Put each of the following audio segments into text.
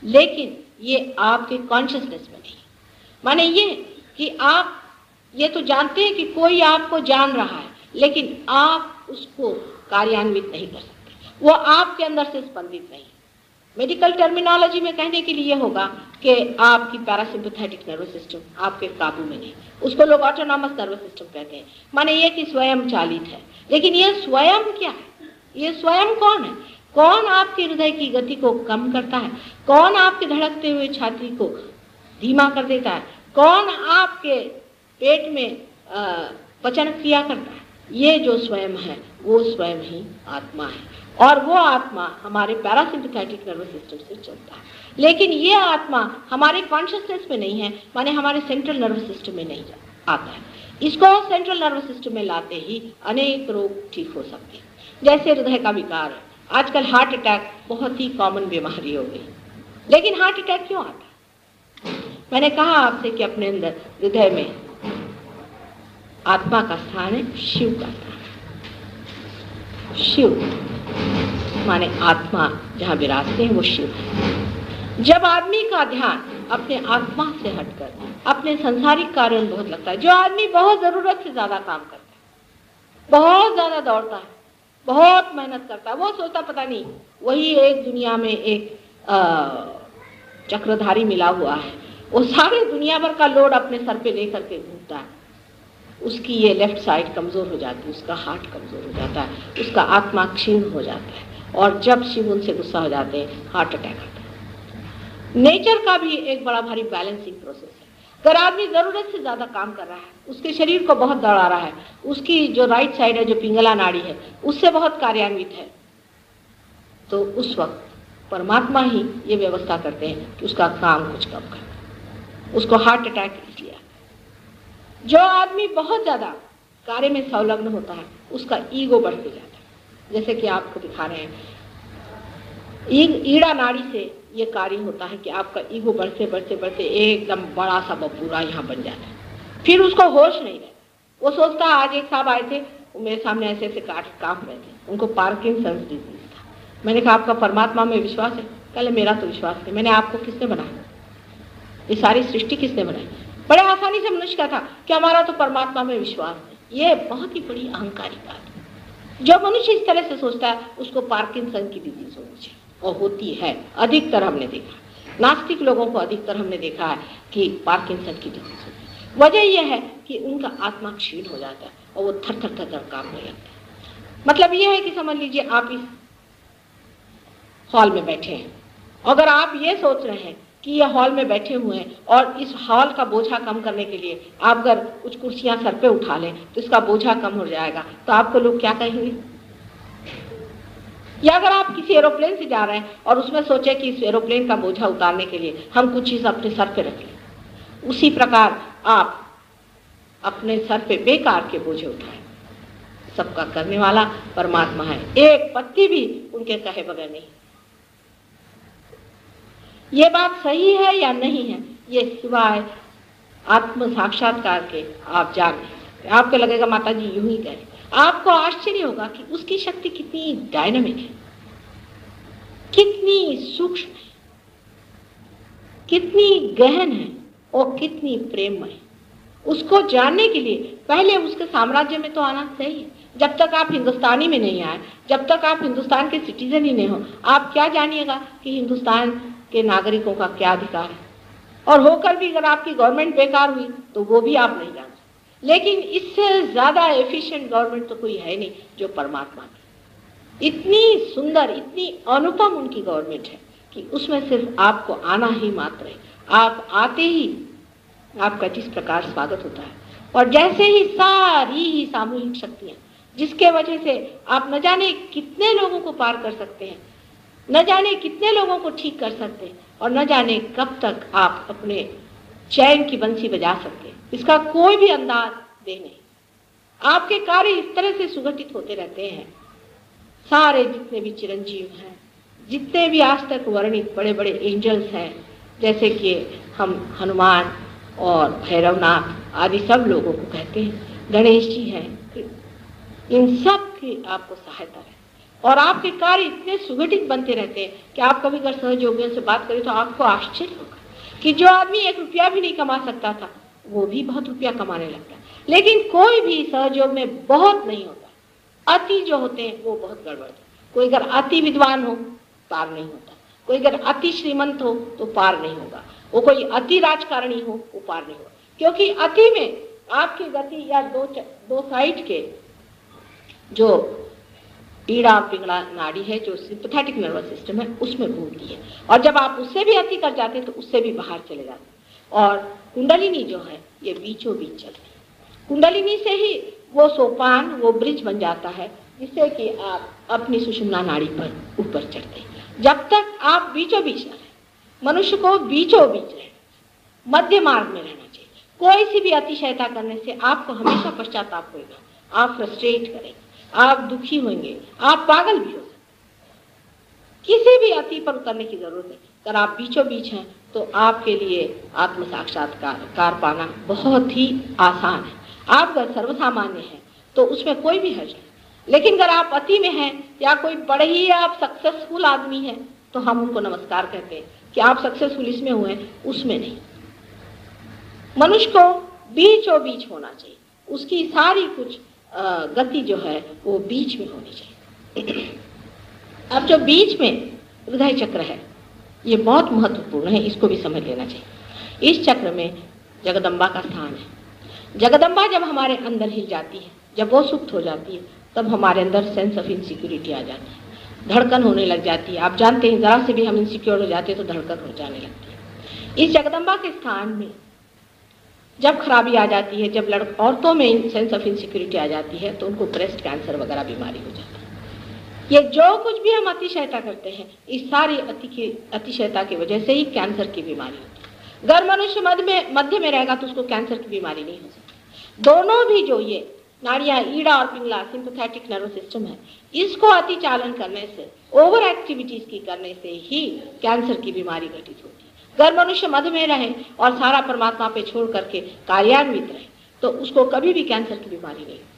लेकिन ये आपके कॉन्शियसनेस में नहीं। माने ये कि आप ये तो जानते हैं कि कोई आपको जान रहा है, लेकिन आप उसको कार्यान्वित नहीं कर सकते, वो आपके अंदर से स्पंदित नहीं। मेडिकल टर्मिनोलॉजी में कहने के लिए होगा कि आपकी पैरासिम्पैथेटिक नर्वस सिस्टम आपके काबू में नहीं, उसको लोग ऑटोनॉमस नर्वस सिस्टम कहते हैं। माने ये कि स्वयं चालित है। लेकिन ये स्वयं क्या है? ये स्वयं कौन है? कौन आपके हृदय की गति को कम करता है? कौन आपके धड़कते हुए छाती को धीमा कर देता है? कौन आपके पेट में पचन क्रिया करता है? ये जो स्वयं है वो स्वयं ही आत्मा है, और वो आत्मा हमारे पैरासिम्पैथेटिक नर्वस सिस्टम से चलता है। लेकिन ये आत्मा हमारे कॉन्शियसनेस में नहीं है, माने हमारे सेंट्रल नर्वस सिस्टम में नहीं आता है। इसको सेंट्रल नर्वस सिस्टम में लाते ही अनेक रोग ठीक हो सकते हैं, जैसे हृदय का विकार है। आजकल हार्ट अटैक बहुत ही कॉमन बीमारी हो गई। लेकिन हार्ट अटैक क्यों आता है? मैंने कहा आपसे कि अपने अंदर हृदय में आत्मा का स्थान है, शिव का स्थान है। शिव माने आत्मा जहाँ विराजते हैं वो शिव है। जब आदमी का ध्यान अपने आत्मा से हटकर अपने संसारिक कार्यों में बहुत लगता है, जो आदमी बहुत जरूरत से ज्यादा काम करता है, बहुत ज्यादा दौड़ता है, बहुत मेहनत करता है, वो सोचता पता नहीं वही एक दुनिया में एक चक्रधारी मिला हुआ है, वो सारे दुनिया भर का लोड अपने सर पे लेकर के घूमता है। उसकी ये लेफ्ट साइड कमजोर हो जाती है, उसका हार्ट कमजोर हो जाता है, उसका आत्मा क्षीण हो जाता है, और जब शिव उनसे गुस्सा हो जाते हैं हार्ट अटैक आता है। नेचर का भी एक बड़ा भारी बैलेंसिंग प्रोसेस है। अगर आदमी जरूरत से ज्यादा काम कर रहा है, उसके शरीर को बहुत दौड़ा रहा है, उसकी जो राइट साइड है, जो पिंगला नाड़ी है, उससे बहुत कार्यान्वित है, तो उस वक्त परमात्मा ही ये व्यवस्था करते हैं कि उसका काम कुछ कम कर। उसको हार्ट अटैक इसलिए। जो आदमी बहुत ज्यादा कार्य में संलग्न होता है उसका ईगो बढ़ते जाता है। जैसे कि आपको दिखा रहे हैं, ईड़ा नाड़ी से ये कार्य होता है कि आपका ईगो बढ़ते बढ़ते बढ़ते एकदम बड़ा सा बबूरा यहाँ बन जाता है। फिर उसको होश नहीं रहता, वो सोचता है। आज एक साहब आए थे, वो मेरे सामने ऐसे ऐसे कांप रहे थे, उनको पार्किंसंस डिजीज था। मैंने कहा आपका परमात्मा में विश्वास है? कहले मेरा तो विश्वास नहीं। मैंने आपको किसने बनाया? ये सारी सृष्टि किसने बनाई? बड़े आसानी से मनुष्य का था कि हमारा तो परमात्मा में विश्वास है। ये बहुत ही बड़ी अहंकारी बात है। जो मनुष्य इस तरह से सोचता है उसको पार्किंसन की डिजीज होनी चाहिए, और होती है। अधिकतर हमने देखा, नास्तिक लोगों को अधिकतर हमने देखा है कि पार्किंसन की डिजीज होती है। वजह यह है कि उनका आत्मा क्षीण हो जाता है और वो थर थर थर थर कांपने लगता है। मतलब यह है कि समझ लीजिए आप इस हॉल में बैठे हैं, अगर आप ये सोच रहे हैं कि ये हॉल में बैठे हुए हैं और इस हॉल का बोझा कम करने के लिए आप अगर कुछ कुर्सियां सर पे उठा लें तो इसका बोझा कम हो जाएगा, तो आपको लोग क्या कहेंगे? या अगर आप किसी एरोप्लेन से जा रहे हैं और उसमें सोचे कि इस एरोप्लेन का बोझा उतारने के लिए हम कुछ चीज अपने सर पे रख लें, उसी प्रकार आप अपने सर पे बेकार के बोझे उठाएं। सबका करने वाला परमात्मा है, एक पत्ती भी उनके कहे बगैर नहीं। ये बात सही है या नहीं है, ये सिवाय आत्म साक्षात्कार के आप जान नहीं सकते। आपको लगेगा माता जी यूं ही करें, आपको आश्चर्य होगा कि उसकी शक्ति कितनी डायनामिक है, कितनी सूक्ष्म है, कितनी गहन है और कितनी प्रेममय है। उसको जानने के लिए पहले उसके साम्राज्य में तो आना चाहिए। जब तक आप हिंदुस्तानी में नहीं आए, जब तक आप हिंदुस्तान के सिटीजन ही नहीं हो, आप क्या जानिएगा कि हिंदुस्तान के नागरिकों का क्या अधिकार है। और होकर भी अगर आपकी गवर्नमेंट बेकार हुई तो वो भी आप नहीं जान सकते। लेकिन इससे ज्यादा एफिशिएंट गवर्नमेंट तो कोई है नहीं जो परमात्मा की। इतनी सुंदर, इतनी अनुपम उनकी गवर्नमेंट है कि उसमें सिर्फ आपको आना ही मात्र है। आप आते ही आपका जिस प्रकार स्वागत होता है, और जैसे ही सारी ही सामूहिक शक्तियां जिसके वजह से आप न जाने कितने लोगों को पार कर सकते हैं, न जाने कितने लोगों को ठीक कर सकते हैं, और न जाने कब तक आप अपने चैन की बंसी बजा सकते हैं, इसका कोई भी अंदाज दे नहीं। आपके कार्य इस तरह से सुगठित होते रहते हैं। सारे जितने भी चिरंजीव हैं, जितने भी आज तक वर्णित बड़े बड़े एंजल्स हैं, जैसे कि हम हनुमान और भैरवनाथ आदि सब लोगों को कहते हैं, गणेश जी हैं, इन सब की आपको सहायता है। और आपके कार्य इतने सुगठित बनते रहते हैं कि आप कभी अगर सहयोगियों से बात करें तो आपको आश्चर्य होगा कि जो आदमी 1 रुपया भी नहीं कमा सकता था वो भी बहुत रुपया कमाने लगता है। लेकिन कोई भी सहयोग में बहुत नहीं होता, अति जो होते हैं वो बहुत गड़बड़ है। कोई अगर अति विद्वान हो पार नहीं होता, कोई अगर अति श्रीमंत हो तो पार नहीं होगा, वो कोई अति राजकारणी हो वो पार नहीं होगा। क्योंकि अति में आपकी गति या दो साइड के जो ईड़ा और पिंगला नाड़ी है, जो सिंपैथेटिक नर्वस सिस्टम है, उसमें घूमती है और जब आप उससे भी अति कर जाते हैं तो उससे भी बाहर चले जाते हैं। और कुंडलिनी जो है ये बीचों बीच चलती है। कुंडलिनी से ही वो सोपान, वो ब्रिज बन जाता है जिससे कि आप अपनी सुषुम्ना नाड़ी पर ऊपर चढ़ते हैं। जब तक आप बीचों बीच न रहे, मनुष्य को बीचों बीच रहे, मध्य मार्ग में रहना चाहिए। कोई सी भी अतिशयता करने से आपको हमेशा पश्चाताप होगा, आप फ्रस्ट्रेट करेंगे, आप दुखी होंगे, आप पागल भी हो सकते। किसी भी अति पर उतरने की जरूरत नहीं। अगर आप बीचों बीच हैं तो आपके लिए आत्म साक्षात्कार पाना बहुत ही आसान है। आप अगर सर्वसामान्य हैं तो उसमें कोई भी हर्ज नहीं, लेकिन अगर आप अति में हैं या कोई बड़े ही आप सक्सेसफुल आदमी हैं तो हम उनको नमस्कार कहते हैं कि आप सक्सेसफुल इसमें हुए, उसमें नहीं। मनुष्य को बीचों बीच होना चाहिए, उसकी सारी कुछ गति जो है वो बीच में होनी चाहिए। अब जो बीच में हृदय चक्र है ये बहुत महत्वपूर्ण है, इसको भी समझ लेना चाहिए। इस चक्र में जगदम्बा का स्थान है। जगदम्बा जब हमारे अंदर हिल जाती है, जब वो सुप्त हो जाती है, तब हमारे अंदर सेंस ऑफ इनसिक्योरिटी आ जाती है, धड़कन होने लग जाती है। आप जानते हैं जरा से भी हम इनसिक्योर हो जाते हैं तो धड़कन हो जाने लगती है। इस जगदम्बा के स्थान में जब खराबी आ जाती है, जब औरतों में सेंस ऑफ इनसिक्योरिटी आ जाती है तो उनको ब्रेस्ट कैंसर वगैरह बीमारी हो जाती है। ये जो कुछ भी हम अतिशयता करते हैं, इस सारी अतिशयता की वजह से ही कैंसर की बीमारी होती है। अगर मनुष्य मध्य में रहेगा तो उसको कैंसर की बीमारी नहीं हो सकती। दोनों भी जो ये नाड़ियां, ईड़ा और पिंगला, सिंपैथेटिक नर्वस सिस्टम है, इसको अतिचालन करने से, ओवर एक्टिविटीज की करने से ही कैंसर की बीमारी घटित होती है। अगर मनुष्य मध्य में रहे और सारा परमात्मा पे छोड़ करके कार्यान्वित रहे तो उसको कभी भी कैंसर की बीमारी नहीं हो सकती।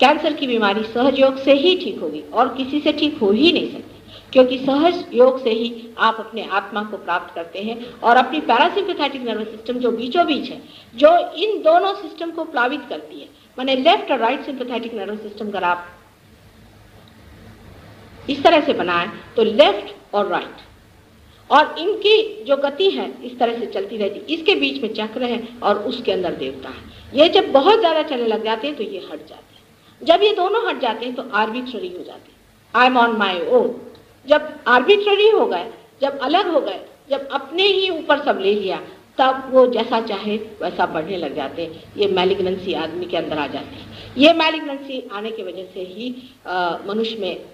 कैंसर की बीमारी सहज योग से ही ठीक होगी और किसी से ठीक हो ही नहीं सकती, क्योंकि सहज योग से ही आप अपने आत्मा को प्राप्त करते हैं और अपनी पैरासिम्पैथेटिक नर्वस सिस्टम जो बीचों बीच है, जो इन दोनों सिस्टम को प्लावित करती है, माने लेफ्ट और राइट सिंपैथेटिक नर्वस सिस्टम अगर आप इस तरह से बनाएं तो लेफ्ट और राइट और इनकी जो गति है इस तरह से चलती रहती। इसके बीच में चक्र है और उसके अंदर देवता है। ये जब बहुत ज्यादा चलने लग जाते हैं तो ये हट जाते हैं। जब ये दोनों हट जाते हैं तो आर्बिट्ररी हो जाते हैं, I am on my own. जब आर्बिट्ररी हो गए, जब अलग हो गए, जब अपने ही ऊपर सब ले लिया, तब वो जैसा चाहे वैसा बढ़ने लग जाते हैं। ये मैलिग्नेंसी आदमी के अंदर आ जाती है। ये मैलिग्नेंसी आने की वजह से ही मनुष्य में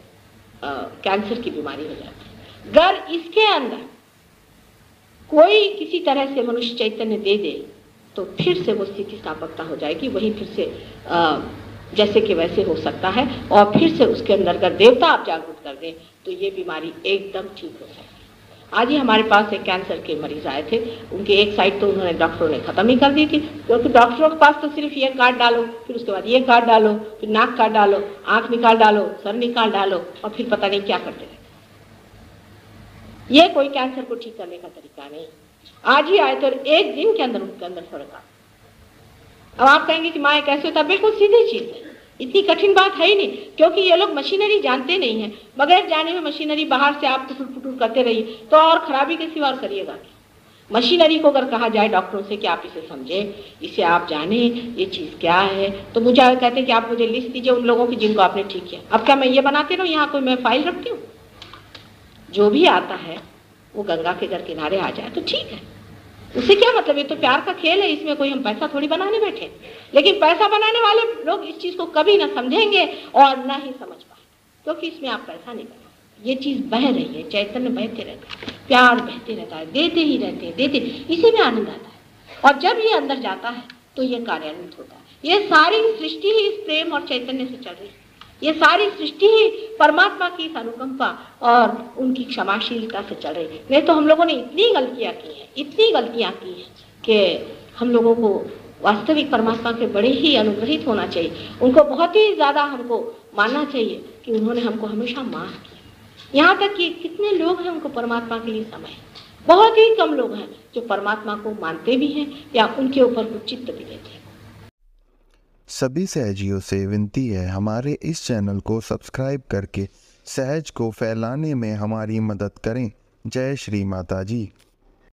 कैंसर की बीमारी हो जाती है। अगर इसके अंदर कोई किसी तरह से मनुष्य चैतन्य दे दे तो फिर से वो स्थिति स्थापकता हो जाएगी, वही फिर से जैसे कि वैसे हो सकता है और फिर से उसके अंदर अगर देवता आप जागरूक कर दें तो ये बीमारी एकदम ठीक हो सकती है। आज ही हमारे पास एक कैंसर के मरीज आए थे, उनकी एक साइड तो उन्होंने डॉक्टरों ने खत्म ही कर दी थी, क्योंकि डॉक्टरों के पास तो सिर्फ ये कार्ड डालो, फिर उसके बाद ये कार्ड डालो, फिर नाक काट डालो, आंख निकाल डालो, सर निकाल डालो और फिर पता नहीं क्या करते रहते। ये कोई कैंसर को ठीक करने का तरीका नहीं। आज ही आए तो एक दिन के अंदर उनके अंदर फर्क आ। अब आप कहेंगे कि माँ कैसे होता, बिल्कुल सीधी चीज है, इतनी कठिन बात है ही नहीं, क्योंकि ये लोग मशीनरी जानते नहीं है। बगैर जाने में मशीनरी बाहर से आप टुटुर पुटुर करते रहिए तो और खराबी के सिवा और करिएगा। मशीनरी को अगर कहा जाए डॉक्टरों से कि आप इसे समझें, इसे आप जाने, ये चीज क्या है, तो मुझे कहते हैं कि आप मुझे लिस्ट दीजिए उन लोगों की जिनको आपने ठीक किया। अब क्या मैं ये बनाती रहूं, यहाँ कोई मैं फाइल रखती हूँ? जो भी आता है वो गंगा के घर किनारे आ जाए तो ठीक है, उससे क्या मतलब, ये तो प्यार का खेल है, इसमें कोई हम पैसा थोड़ी बनाने बैठे। लेकिन पैसा बनाने वाले लोग इस चीज को कभी ना समझेंगे और ना ही समझ पाए, क्योंकि इसमें आप पैसा नहीं बना। ये चीज बह रही है, चैतन्य बहते रहता है, प्यार बहते रहता है, देते ही रहते हैं, देते, इसी में आनंद आता है। और जब ये अंदर जाता है तो ये कार्यान्वित होता है। ये सारी सृष्टि ही इस प्रेम और चैतन्य से चल रही है। ये सारी सृष्टि ही परमात्मा की अनुकंपा और उनकी क्षमाशीलता से चल रही है। नहीं तो हम लोगों ने इतनी गलतियां की हैं, इतनी गलतियां की हैं कि हम लोगों को वास्तविक परमात्मा के बड़े ही अनुग्रहित होना चाहिए। उनको बहुत ही ज्यादा हमको मानना चाहिए कि उन्होंने हमको हमेशा माफ़ किया। यहाँ तक कि कितने लोग हैं उनको परमात्मा के लिए समय है, बहुत ही कम लोग हैं जो परमात्मा को मानते भी हैं या उनके ऊपर कुछ चित्त भी देते हैं। सभी सहजियों से विनती है, हमारे इस चैनल को सब्सक्राइब करके सहज को फैलाने में हमारी मदद करें। जय श्री माता जी।